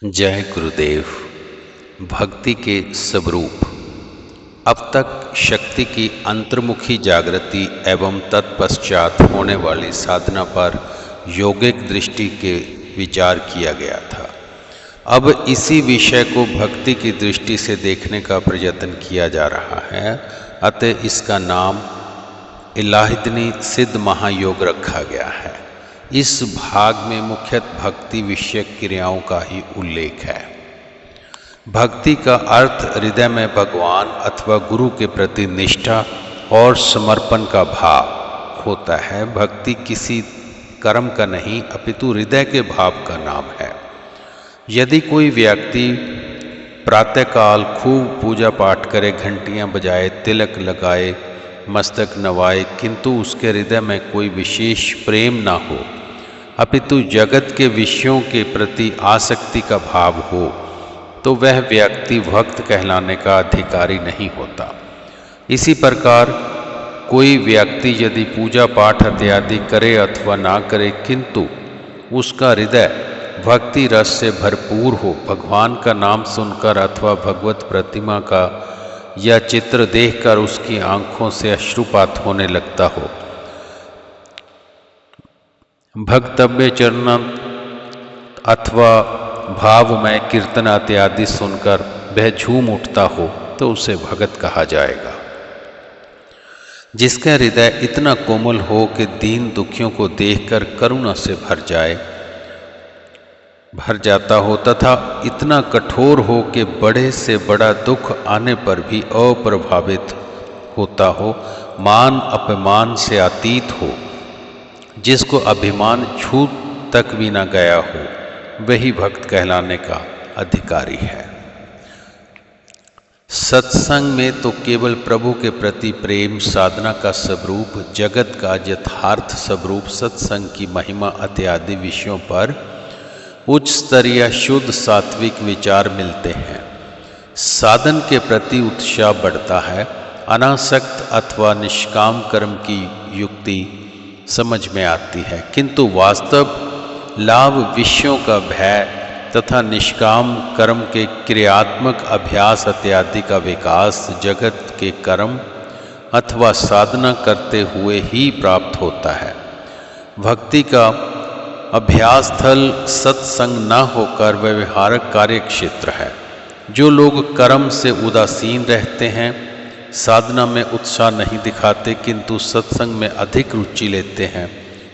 जय गुरुदेव। भक्ति के स्वरूप। अब तक शक्ति की अंतर्मुखी जागृति एवं तत्पश्चात होने वाली साधना पर योगिक दृष्टि के विचार किया गया था। अब इसी विषय को भक्ति की दृष्टि से देखने का प्रयत्न किया जा रहा है। अतः इसका नाम इलाहिदनी सिद्ध महायोग रखा गया है। इस भाग में मुख्यतः भक्ति विषयक क्रियाओं का ही उल्लेख है। भक्ति का अर्थ हृदय में भगवान अथवा गुरु के प्रति निष्ठा और समर्पण का भाव होता है। भक्ति किसी कर्म का नहीं अपितु हृदय के भाव का नाम है। यदि कोई व्यक्ति प्रातःकाल खूब पूजा पाठ करे, घंटियां बजाए, तिलक लगाए, मस्तक नवाए, किंतु उसके हृदय में कोई विशेष प्रेम ना हो अपितु जगत के विषयों के प्रति आसक्ति का भाव हो, तो वह व्यक्ति भक्त कहलाने का अधिकारी नहीं होता। इसी प्रकार कोई व्यक्ति यदि पूजा पाठ इत्यादि करे अथवा ना करे, किंतु उसका हृदय भक्ति रस से भरपूर हो, भगवान का नाम सुनकर अथवा भगवत प्रतिमा का या चित्र देखकर उसकी आंखों से अश्रुपात होने लगता हो, भक्तव्य चरण अथवा भावमय कीर्तन इत्यादि सुनकर वह झूम उठता हो, तो उसे भगत कहा जाएगा। जिसका हृदय इतना कोमल हो कि दीन दुखियों को देखकर करुणा से भर जाता हो तथा इतना कठोर हो कि बड़े से बड़ा दुख आने पर भी अप्रभावित होता हो, मान अपमान से अतीत हो, जिसको अभिमान छू तक भी न गया हो, वही भक्त कहलाने का अधिकारी है। सत्संग में तो केवल प्रभु के प्रति प्रेम, साधना का स्वरूप, जगत का यथार्थ स्वरूप, सत्संग की महिमा इत्यादि विषयों पर उच्च स्तरीय शुद्ध सात्विक विचार मिलते हैं। साधन के प्रति उत्साह बढ़ता है। अनासक्त अथवा निष्काम कर्म की युक्ति समझ में आती है, किंतु वास्तव लाभ, विषयों का भय तथा निष्काम कर्म के क्रियात्मक अभ्यास इत्यादि का विकास जगत के कर्म अथवा साधना करते हुए ही प्राप्त होता है। भक्ति का अभ्यास स्थल सत्संग न होकर व्यवहारिक कार्य क्षेत्र है। जो लोग कर्म से उदासीन रहते हैं, साधना में उत्साह नहीं दिखाते, किंतु सत्संग में अधिक रुचि लेते हैं,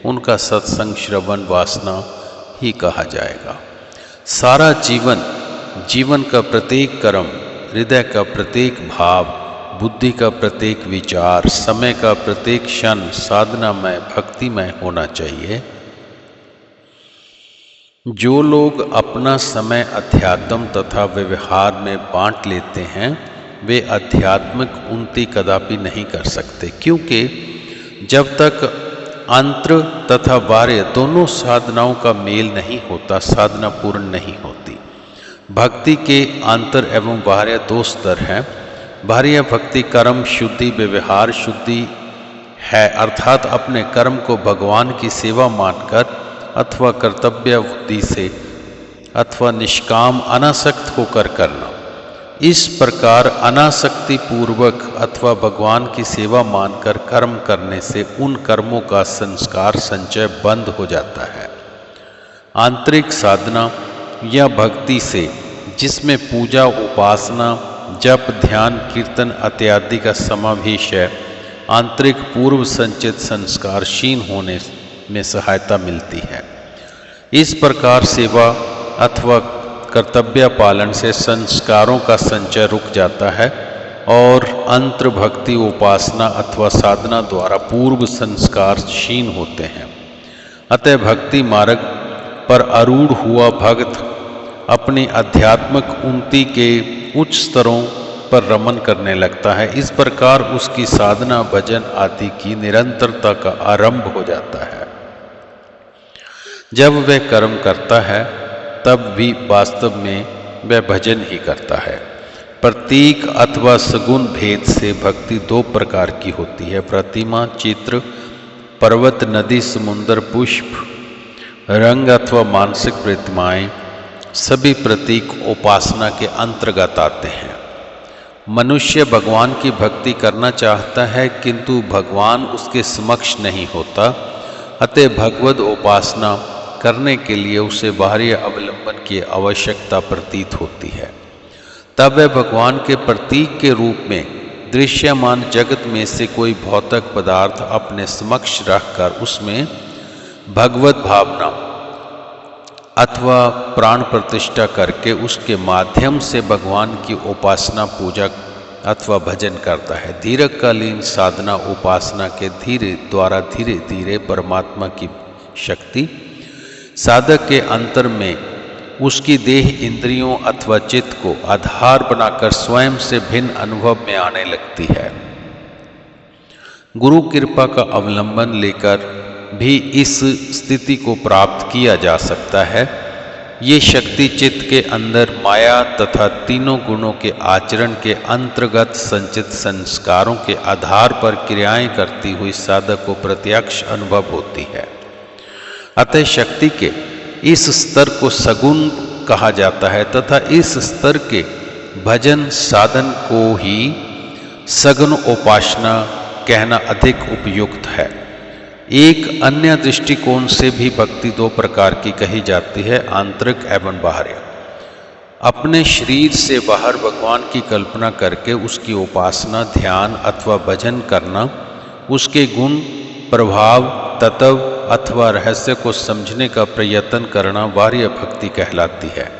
उनका सत्संग श्रवण वासना ही कहा जाएगा। सारा जीवन का प्रत्येक कर्म, हृदय का प्रत्येक भाव, बुद्धि का प्रत्येक विचार, समय का प्रत्येक क्षण साधनामय भक्तिमय होना चाहिए। जो लोग अपना समय अध्यात्म तथा व्यवहार में बांट लेते हैं, वे आध्यात्मिक उन्नति कदापि नहीं कर सकते, क्योंकि जब तक अंतर तथा बाह्य दोनों साधनाओं का मेल नहीं होता, साधना पूर्ण नहीं होती। भक्ति के अंतर एवं बाह्य दो स्तर हैं। बाह्य भक्ति कर्म शुद्धि, व्यवहार शुद्धि है, अर्थात अपने कर्म को भगवान की सेवा मानकर अथवा कर्तव्य बुद्धि से अथवा निष्काम अनासक्त होकर करना। इस प्रकार अनासक्ति पूर्वक अथवा भगवान की सेवा मानकर कर्म करने से उन कर्मों का संस्कार संचय बंद हो जाता है। आंतरिक साधना या भक्ति से, जिसमें पूजा, उपासना, जप, ध्यान, कीर्तन इत्यादि का समावेश है, आंतरिक पूर्व संचित संस्कार क्षीण होने में सहायता मिलती है। इस प्रकार सेवा अथवा कर्तव्य पालन से संस्कारों का संचय रुक जाता है और अंतर भक्ति, उपासना अथवा साधना द्वारा पूर्व संस्कार क्षीण होते हैं। अतः भक्ति मार्ग पर आरूढ़ हुआ भक्त अपनी आध्यात्मिक उन्नति के उच्च स्तरों पर रमन करने लगता है। इस प्रकार उसकी साधना, भजन आदि की निरंतरता का आरंभ हो जाता है। जब वह कर्म करता है, तब भी वास्तव में वह भजन ही करता है। प्रतीक अथवा सगुण भेद से भक्ति दो प्रकार की होती है। प्रतिमा, चित्र, पर्वत, नदी, समुद्र, पुष्प, रंग अथवा मानसिक प्रतिमाएं, सभी प्रतीक उपासना के अंतर्गत आते हैं। मनुष्य भगवान की भक्ति करना चाहता है किंतु भगवान उसके समक्ष नहीं होता, अतः भगवद उपासना करने के लिए उसे बाहरी अवलंबन की आवश्यकता प्रतीत होती है। तब वह भगवान के प्रतीक के रूप में दृश्यमान जगत में से कोई भौतिक पदार्थ अपने समक्ष रखकर उसमें भगवत भावना अथवा प्राण प्रतिष्ठा करके उसके माध्यम से भगवान की उपासना पूजा अथवा भजन करता है। दीर्घकालीन साधना उपासना के द्वारा धीरे धीरे परमात्मा की शक्ति साधक के अंतर में उसकी देह इंद्रियों अथवा चित्त को आधार बनाकर स्वयं से भिन्न अनुभव में आने लगती है। गुरु कृपा का अवलंबन लेकर भी इस स्थिति को प्राप्त किया जा सकता है। ये शक्ति चित्त के अंदर माया तथा तीनों गुणों के आचरण के अंतर्गत संचित संस्कारों के आधार पर क्रियाएं करती हुई साधक को प्रत्यक्ष अनुभव होती है। अतः शक्ति के इस स्तर को सगुण कहा जाता है तथा इस स्तर के भजन साधन को ही सगुण उपासना कहना अधिक उपयुक्त है। एक अन्य दृष्टिकोण से भी भक्ति दो प्रकार की कही जाती है, आंतरिक एवं बाहरी। अपने शरीर से बाहर भगवान की कल्पना करके उसकी उपासना, ध्यान अथवा भजन करना, उसके गुण, प्रभाव, तत्व अथवा रहस्य को समझने का प्रयत्न करना बाह्य भक्ति कहलाती है।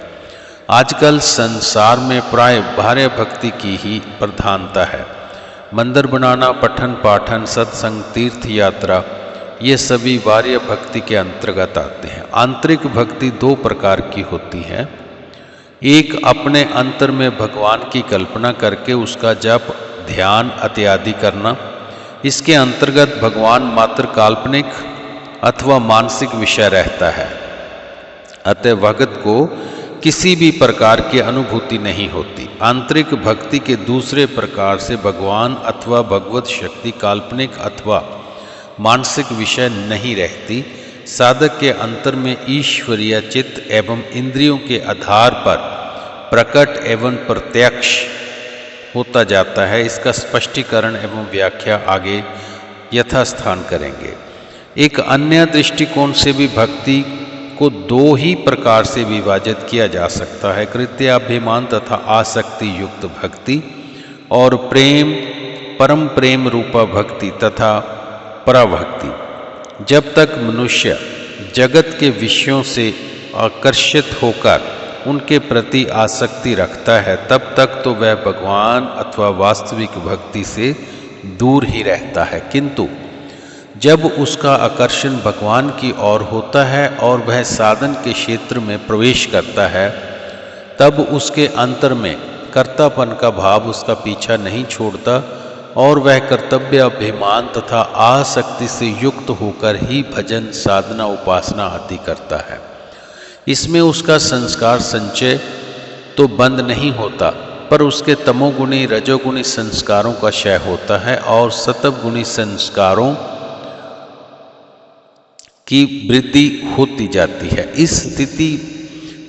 आजकल संसार में प्राय बाह्य भक्ति की ही प्रधानता है। मंदिर बनाना, पठन पाठन, सत्संग, तीर्थ यात्रा, ये सभी बाह्य भक्ति के अंतर्गत आते हैं। आंतरिक भक्ति दो प्रकार की होती है। एक अपने अंतर में भगवान की कल्पना करके उसका जप, ध्यान इत्यादि करना। इसके अंतर्गत भगवान मात्र काल्पनिक अथवा मानसिक विषय रहता है, अतः भगत को किसी भी प्रकार की अनुभूति नहीं होती। आंतरिक भक्ति के दूसरे प्रकार से भगवान अथवा भगवत शक्ति काल्पनिक अथवा मानसिक विषय नहीं रहती। साधक के अंतर में ईश्वरीय चित्त एवं इंद्रियों के आधार पर प्रकट एवं प्रत्यक्ष होता जाता है। इसका स्पष्टीकरण एवं व्याख्या आगे यथास्थान करेंगे। एक अन्य दृष्टिकोण से भी भक्ति को दो ही प्रकार से विभाजित किया जा सकता है, कृत्याभिमान तथा आसक्ति युक्त भक्ति और प्रेम, परम प्रेम रूपा भक्ति तथा पराभक्ति। जब तक मनुष्य जगत के विषयों से आकर्षित होकर उनके प्रति आसक्ति रखता है, तब तक तो वह भगवान अथवा वास्तविक भक्ति से दूर ही रहता है। किंतु जब उसका आकर्षण भगवान की ओर होता है और वह साधन के क्षेत्र में प्रवेश करता है, तब उसके अंतर में कर्तापन का भाव उसका पीछा नहीं छोड़ता और वह कर्तव्य अभिमान तथा आसक्ति से युक्त होकर ही भजन, साधना, उपासना आदि करता है। इसमें उसका संस्कार संचय तो बंद नहीं होता, पर उसके तमोगुणी, रजोगुणी संस्कारों का क्षय होता है और सत्वगुणी संस्कारों की वृद्धि होती जाती है। इस स्थिति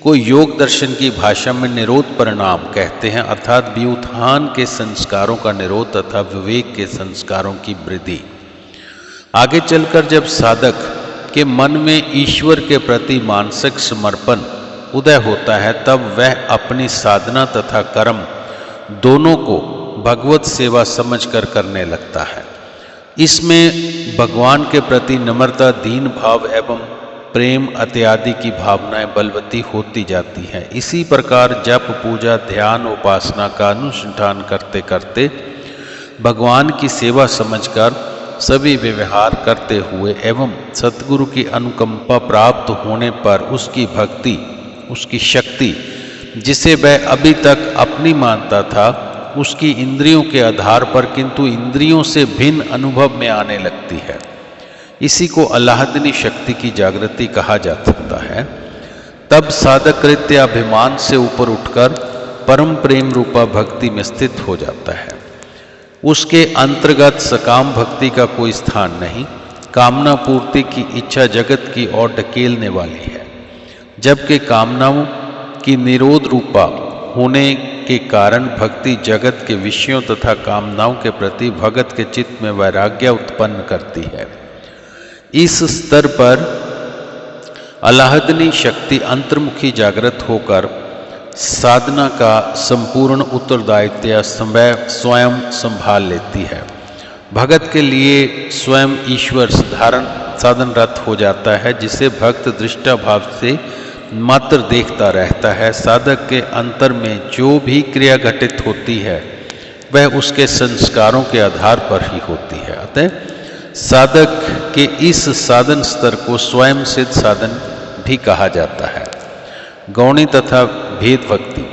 को योग दर्शन की भाषा में निरोध परिणाम कहते हैं, अर्थात व्युत्थान के संस्कारों का निरोध तथा विवेक के संस्कारों की वृद्धि। आगे चलकर जब साधक के मन में ईश्वर के प्रति मानसिक समर्पण उदय होता है, तब वह अपनी साधना तथा कर्म दोनों को भगवत सेवा समझकर करने लगता है। इसमें भगवान के प्रति नम्रता, दीन भाव एवं प्रेम इत्यादि की भावनाएं बलवती होती जाती हैं। इसी प्रकार जप, पूजा, ध्यान, उपासना का अनुष्ठान करते करते भगवान की सेवा समझकर सभी व्यवहार करते हुए एवं सतगुरु की अनुकंपा प्राप्त होने पर उसकी भक्ति, उसकी शक्ति, जिसे वह अभी तक अपनी मानता था, उसकी इंद्रियों के आधार पर किंतु इंद्रियों से भिन्न अनुभव में आने लगती है। इसी को अल्लाहदनी शक्ति की जागृति कहा जा सकता है। तब साधक कृत्याभिमान से ऊपर उठकर परम प्रेम रूपा भक्ति में स्थित हो जाता है। उसके अंतर्गत सकाम भक्ति का कोई स्थान नहीं। कामना पूर्ति की इच्छा जगत की ओर ढकेलने वाली है, जबकि कामनाओं की निरोध रूपा होने के कारण भक्ति जगत के विषयों तथा कामनाओं के प्रति भगत के चित्त में वैराग्य उत्पन्न करती है। इस स्तर पर आह्लादनी शक्ति अंतर्मुखी जागृत होकर साधना का संपूर्ण उत्तरदायित्व स्वयं संभाल लेती है। भगत के लिए स्वयं ईश्वर साधनरत हो जाता है, जिसे भक्त दृष्टा भाव से मात्र देखता रहता है। साधक के अंतर में जो भी क्रिया घटित होती है वह उसके संस्कारों के आधार पर ही होती है। अतः साधक के इस साधन स्तर को स्वयं सिद्ध साधन भी कहा जाता है। गौणी तथा भेद भक्ति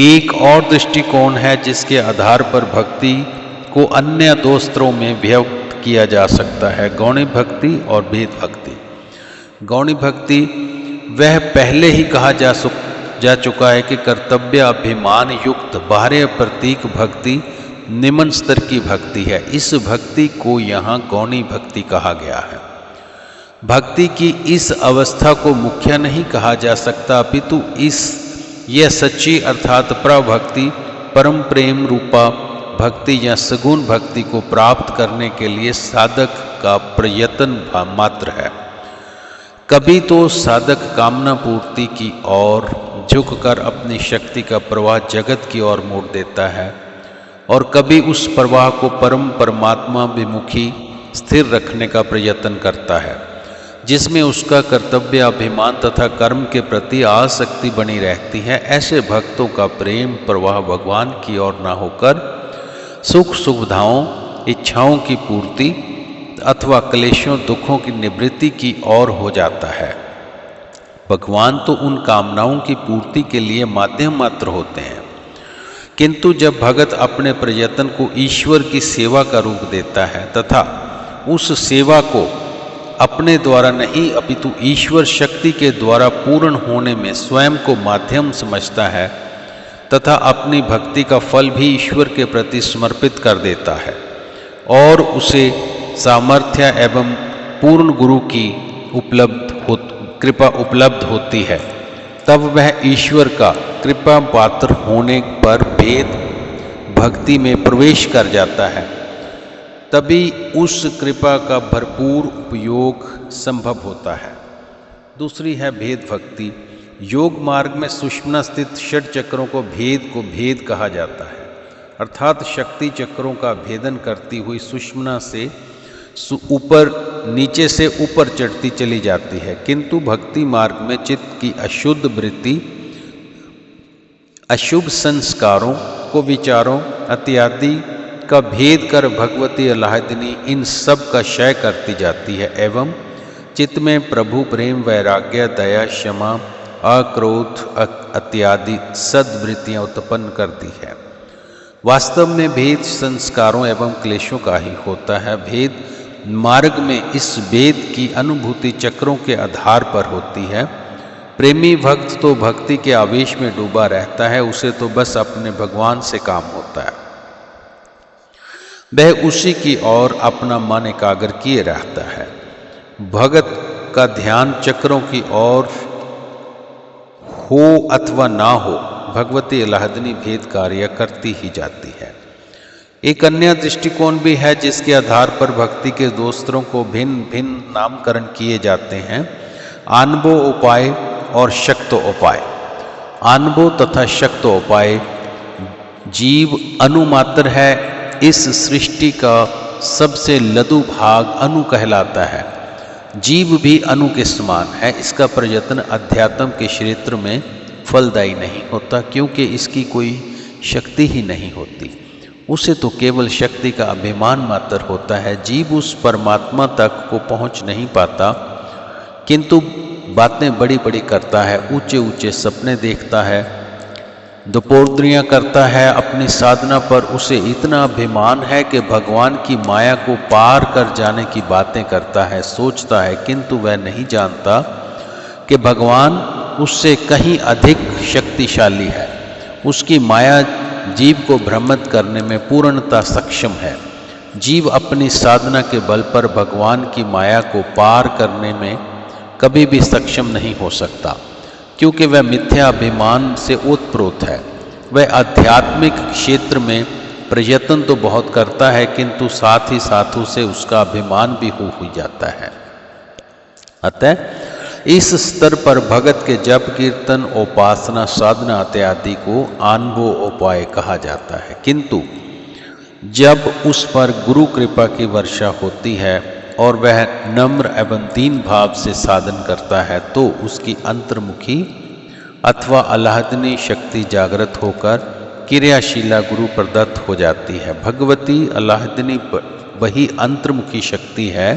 एक और दृष्टिकोण है जिसके आधार पर भक्ति को अन्य दो स्तरों में व्यक्त किया जा सकता है, गौणी भक्ति और भेद भक्ति। गौणी भक्ति वह पहले ही कहा जा चुका है कि कर्तव्य अभिमान युक्त बाह्य प्रतीक भक्ति निम्न स्तर की भक्ति है। इस भक्ति को यहाँ गौणी भक्ति कहा गया है। भक्ति की इस अवस्था को मुख्य नहीं कहा जा सकता, अपितु यह सच्ची अर्थात प्रभक्ति परम प्रेम रूपा भक्ति या सगुण भक्ति को प्राप्त करने के लिए साधक का प्रयत्न मात्र है। कभी तो साधक कामना पूर्ति की ओर झुककर अपनी शक्ति का प्रवाह जगत की ओर मोड़ देता है और कभी उस प्रवाह को परमात्मा विमुखी स्थिर रखने का प्रयत्न करता है, जिसमें उसका कर्तव्य अभिमान तथा कर्म के प्रति आसक्ति बनी रहती है। ऐसे भक्तों का प्रेम प्रवाह भगवान की ओर न होकर सुख सुविधाओं इच्छाओं की पूर्ति अथवा क्लेशों दुखों की निवृत्ति की ओर हो जाता है। भगवान तो उन कामनाओं की पूर्ति के लिए माध्यम मात्र होते हैं, किंतु जब भगत अपने प्रयत्न को ईश्वर की सेवा का रूप देता है तथा उस सेवा को अपने द्वारा नहीं अपितु ईश्वर शक्ति के द्वारा पूर्ण होने में स्वयं को माध्यम समझता है तथा अपनी भक्ति का फल भी ईश्वर के प्रति समर्पित कर देता है और उसे सामर्थ्य एवं पूर्ण गुरु की कृपा उपलब्ध होती है, तब वह ईश्वर का कृपा पात्र होने पर भेद भक्ति में प्रवेश कर जाता है। तभी उस कृपा का भरपूर उपयोग संभव होता है। दूसरी है भेद भक्ति। योग मार्ग में सुषुम्ना स्थित षट चक्रों को भेद कहा जाता है, अर्थात शक्ति चक्रों का भेदन करती हुई सुषुम्ना से नीचे से ऊपर चढ़ती चली जाती है। किंतु भक्ति मार्ग में चित्त की अशुद्ध वृत्ति अशुभ संस्कारों को विचारों इत्यादि का भेद कर भगवती आह्लादिनी इन सब का क्षय करती जाती है एवं चित्त में प्रभु प्रेम वैराग्य दया क्षमा अक्रोध इत्यादि सद्वृत्तियां उत्पन्न करती है। वास्तव में भेद संस्कारों एवं क्लेशों का ही होता है। भेद मार्ग में इस भेद की अनुभूति चक्रों के आधार पर होती है। प्रेमी भक्त तो भक्ति के आवेश में डूबा रहता है, उसे तो बस अपने भगवान से काम होता है। वह उसी की ओर अपना मन एकाग्र किए रहता है। भगत का ध्यान चक्रों की ओर हो अथवा ना हो, भगवती आह्लादिनी भेद कार्य करती ही जाती है। एक अन्य दृष्टिकोण भी है जिसके आधार पर भक्ति के दो स्तरों को भिन्न भिन्न नामकरण किए जाते हैं, आनबो उपाय और शक्तो उपाय। आनबो तथा शक्तो उपाय जीव अनुमात्र है। इस सृष्टि का सबसे लघु भाग अनु कहलाता है। जीव भी अनु के समान है। इसका प्रयत्न अध्यात्म के क्षेत्र में फलदायी नहीं होता, क्योंकि इसकी कोई शक्ति ही नहीं होती। उसे तो केवल शक्ति का अभिमान मात्र होता है। जीव उस परमात्मा तक को पहुंच नहीं पाता, किंतु बातें बड़ी बड़ी करता है, ऊंचे ऊंचे सपने देखता है, दोपोद्रियां करता है। अपनी साधना पर उसे इतना अभिमान है कि भगवान की माया को पार कर जाने की बातें करता है, सोचता है, किंतु वह नहीं जानता कि भगवान उससे कहीं अधिक शक्तिशाली है। उसकी माया जीव को भ्रमित करने में पूर्णतः सक्षम है। जीव अपनी साधना के बल पर भगवान की माया को पार करने में कभी भी सक्षम नहीं हो सकता, क्योंकि वह मिथ्या अभिमान से ओतप्रोत है। वह आध्यात्मिक क्षेत्र में प्रयत्न तो बहुत करता है, किंतु साथ ही साथ उसे उसका अभिमान भी हो जाता है। अतः इस स्तर पर भगत के जप, कीर्तन, उपासना, साधना इत्यादि को अनुभव उपाय कहा जाता है। किंतु जब उस पर गुरु कृपा की वर्षा होती है और वह नम्र एवं दीन भाव से साधन करता है, तो उसकी अंतर्मुखी अथवा आह्लादनी शक्ति जागृत होकर क्रियाशीला गुरु प्रदत्त हो जाती है। भगवती आह्लादनी वही अंतर्मुखी शक्ति है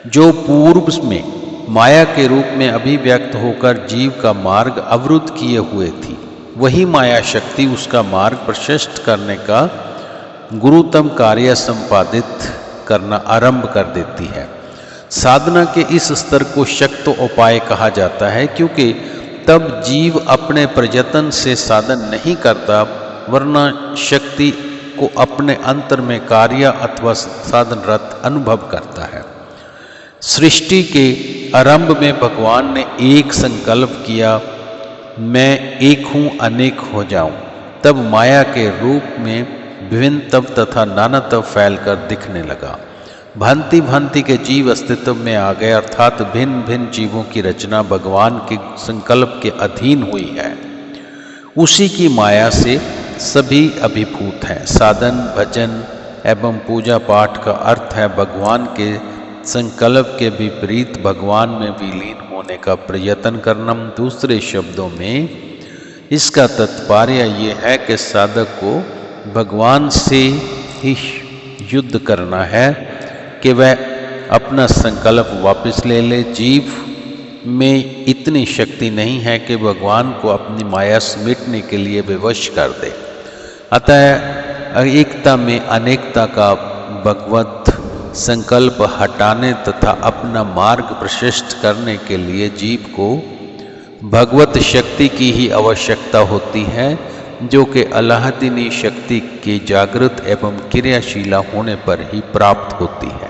जो पूर्व में माया के रूप में अभिव्यक्त होकर जीव का मार्ग अवरुद्ध किए हुए थी। वही माया शक्ति उसका मार्ग प्रशस्त करने का गुरुतम कार्य संपादित करना आरंभ कर देती है। साधना के इस स्तर को शक्त उपाय कहा जाता है, क्योंकि तब जीव अपने प्रयत्न से साधन नहीं करता, वरना शक्ति को अपने अंतर में कार्य अथवा साधनरत अनुभव करता है। सृष्टि के आरंभ में भगवान ने एक संकल्प किया, मैं एक हूँ अनेक हो जाऊं। तब माया के रूप में विभिन्न तव तथा नाना तव फैलकर दिखने लगा। भांति भांति के जीव अस्तित्व में आ गए, अर्थात भिन्न भिन्न जीवों की रचना भगवान के संकल्प के अधीन हुई है। उसी की माया से सभी अभिभूत हैं। साधन, भजन एवं पूजा पाठ का अर्थ है भगवान के संकल्प के विपरीत भगवान में विलीन होने का प्रयत्न करना। दूसरे शब्दों में इसका तात्पर्य ये है कि साधक को भगवान से ही युद्ध करना है कि वह अपना संकल्प वापस ले ले। जीव में इतनी शक्ति नहीं है कि भगवान को अपनी माया समेटने के लिए विवश कर दे। अतः एकता में अनेकता का भगवत संकल्प हटाने तथा अपना मार्ग प्रशस्त करने के लिए जीव को भगवत शक्ति की ही आवश्यकता होती है, जो कि आह्लादनी शक्ति के जागृत एवं क्रियाशीला होने पर ही प्राप्त होती है।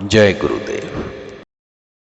जय गुरुदेव।